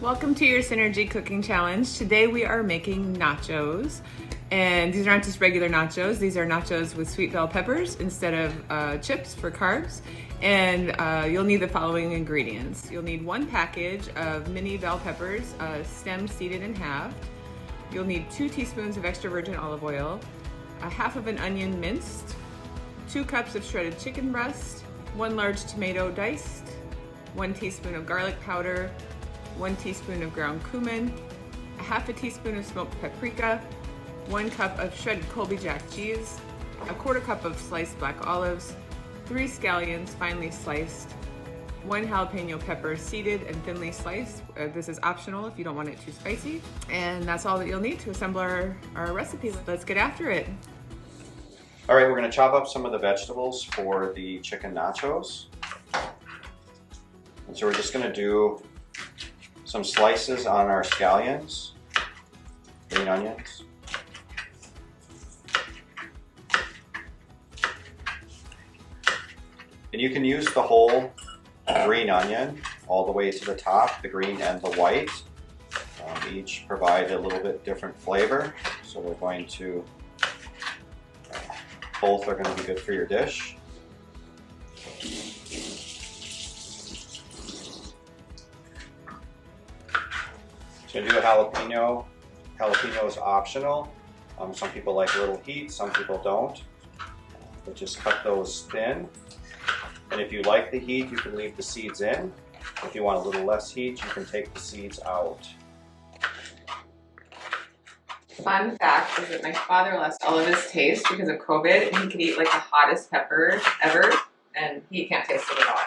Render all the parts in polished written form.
Welcome to your Synergy Cooking Challenge. Today we are making nachos. And these aren't just regular nachos. These are nachos with sweet bell peppers instead of chips for carbs. And you'll need the following ingredients. You'll need 1 package of mini bell peppers, stemmed, seeded, and halved. You'll need 2 teaspoons of extra virgin olive oil, a half of an onion minced, 2 cups of shredded chicken breast, 1 large tomato diced, 1 teaspoon of garlic powder, 1 teaspoon of ground cumin, a half a teaspoon of smoked paprika, 1 cup of shredded Colby Jack cheese, a 1/4 cup of sliced black olives, 3 scallions finely sliced, 1 jalapeno pepper seeded and thinly sliced. This is optional if you don't want it too spicy. And that's all that you'll need to assemble our recipe. Let's get after it. All right, we're gonna chop up some of the vegetables for the chicken nachos. And so we're just gonna do some slices on our scallions, green onions. And you can use the whole green onion all the way to the top, the green and the white. Each provide a little bit different flavor. So we're going to, both are going to be good for your dish. So do a jalapeno. Jalapeno is optional. Some people like a little heat, some people don't. But just cut those thin. And if you like the heat, you can leave the seeds in. If you want a little less heat, you can take the seeds out. Fun fact is that my father lost all of his taste because of COVID, and he could eat like the hottest pepper ever, and he can't taste it at all.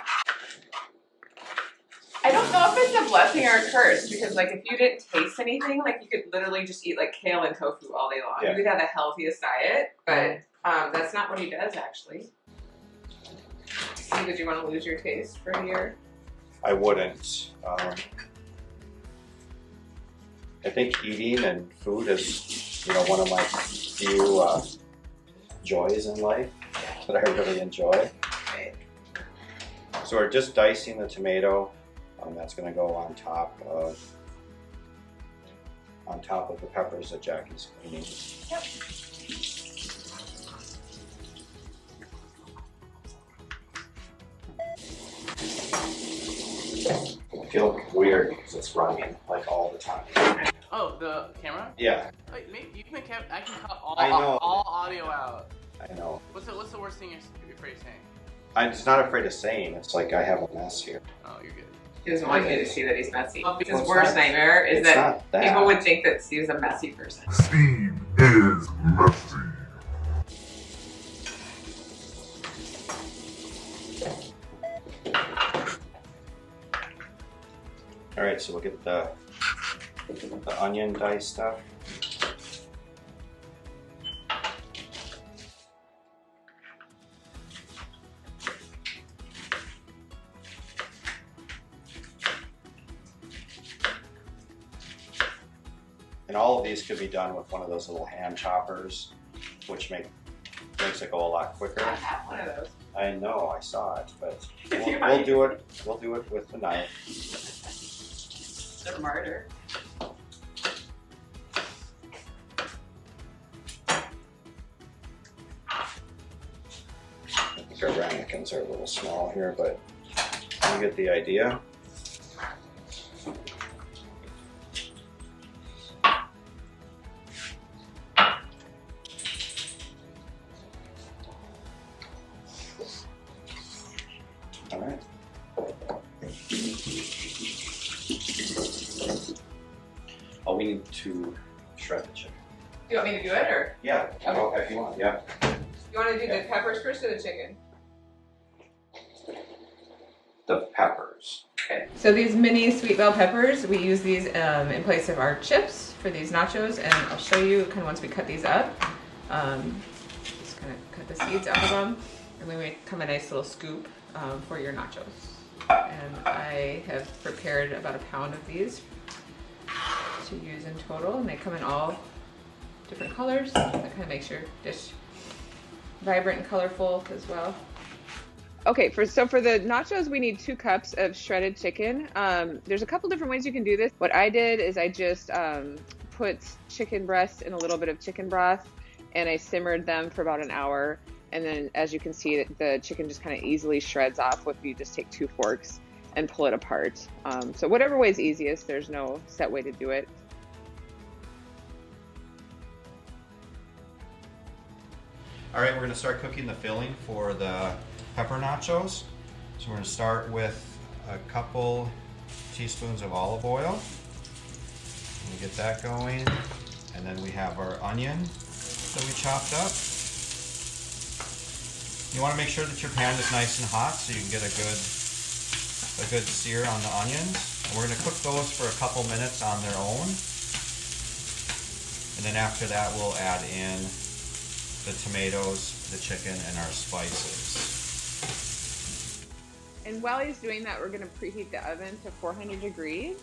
I don't know if it's a blessing or a curse, because like if you didn't taste anything, like you could literally just eat like kale and tofu all day long. Yeah. You could have the healthiest diet, but that's not what he does actually. Would you want to lose your taste for a year? I wouldn't. I think eating and food is, one of my few joys in life that I really enjoy. Right. So we're just dicing the tomato. That's going to go on top of the peppers that Jackie's cleaning. Yep. I feel weird because it's running like all the time. Oh, the camera? Yeah. Wait, maybe you can make I can cut all audio out. I know. What's the worst thing you're afraid of saying? I'm just not afraid of saying. It's like I have a mess here. Oh, you're good. He doesn't want you to see that he's messy. His Well, worst nightmare is that people would think that Steve's a messy person. Steve is messy. All right, so we'll get the onion dice stuff. And all of these could be done with one of those little hand choppers, which makes it go a lot quicker. I have one of those. I know, I saw it, but we'll do it. We'll do it with the knife. The martyr. I think our ramekins are a little small here, but you get the idea. All right. Oh, we need to shred the chicken. Do you want me to do it, or Yeah, Okay. if you want, yeah. you want to do the peppers first or the chicken? The peppers. Okay. So these mini sweet bell peppers, we use these in place of our chips for these nachos, and I'll show you kind of once we cut these up. Just kind of cut the seeds out of them, and we come a nice little scoop for your nachos. And I have prepared about 1 pound of these to use in total, and they come in all different colors. That kind of makes your dish vibrant and colorful as well. Okay, for the nachos, we need 2 cups of shredded chicken. There's a couple different ways you can do this. What I did is I just put chicken breasts in a little bit of chicken broth, and I simmered them for about an hour. And then, as you can see, the chicken just kind of easily shreds off if you just take 2 forks and pull it apart. So whatever way is easiest, there's no set way to do it. All right, we're gonna start cooking the filling for the pepper nachos. So we're gonna start with a couple teaspoons of olive oil. We get that going. And then we have our onion that we chopped up. You wanna make sure that your pan is nice and hot so you can get a good sear on the onions. And we're gonna cook those for a couple minutes on their own. And then after that, we'll add in the tomatoes, the chicken, and our spices. And while he's doing that, we're gonna preheat the oven to 400 degrees.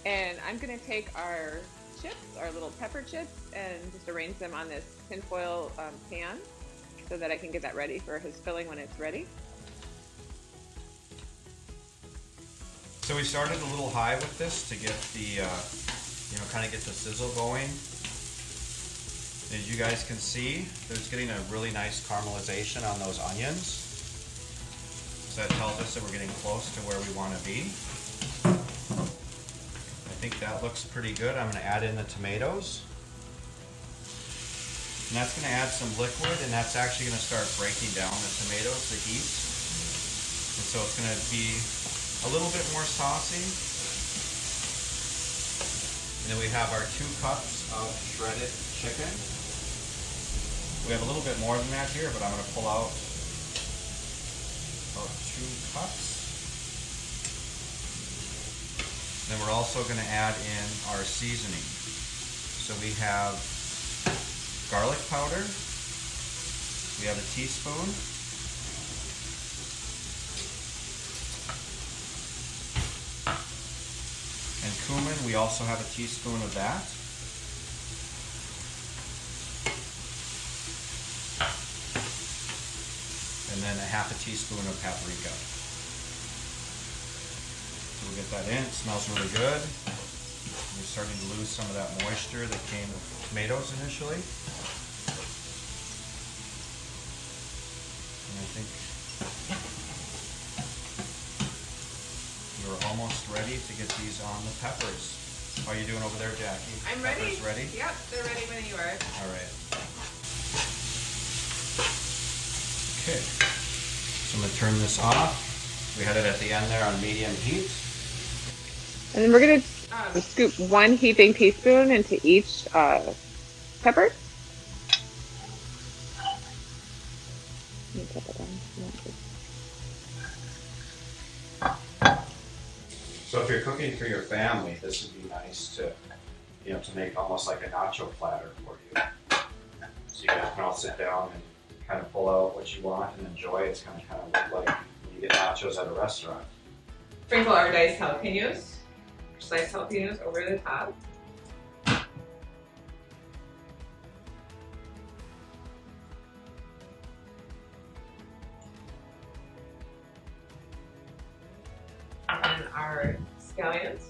And I'm gonna take our chips, our little pepper chips, and just arrange them on this tinfoil pan so that I can get that ready for his filling when it's ready. So we started a little high with this to get the, kind of get the sizzle going. As you guys can see, there's getting a really nice caramelization on those onions. So that tells us that we're getting close to where we want to be. I think that looks pretty good. I'm going to add in the tomatoes. And that's going to add some liquid, and that's actually going to start breaking down the tomatoes, the heat. And so it's going to be a little bit more saucy. And then we have our 2 cups of shredded chicken. We have a little bit more than that here, but I'm going to pull out about 2 cups. Then we're also going to add in our seasoning. So we have garlic powder. We have a teaspoon. And cumin, we also have a teaspoon of that. And then a half a teaspoon of paprika. So we'll get that in. It smells really good. We're starting to lose some of that moisture that came with tomatoes initially. And I think we're almost ready to get these on the peppers. How are you doing over there, Jackie? I'm ready. Peppers ready? Yep, they're ready when you are. All right. Okay, so I'm going to turn this off. We had it at the end there on medium heat. And then we're going to scoop 1 heaping teaspoon into each pepper. So if you're cooking for your family, this would be nice to, to make almost like a nacho platter for you. So you guys can all sit down and kind of pull out what you want and enjoy. It's going to kind of look like when you get nachos at a restaurant. Sprinkle our diced jalapeños, sliced jalapeños over the top. And our scallions.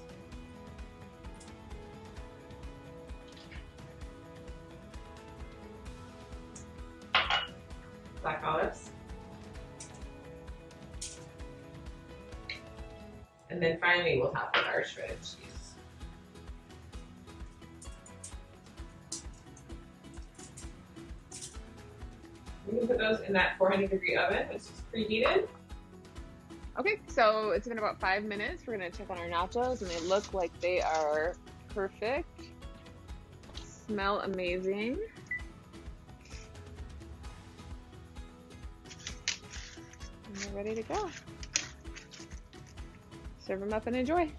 Black olives. And then finally we'll top with our shredded cheese. We can put those in that 400-degree oven, which is preheated. Okay, so it's been about 5 minutes. We're gonna check on our nachos, and they look like they are perfect. Smell amazing. And we're ready to go. Serve them up and enjoy.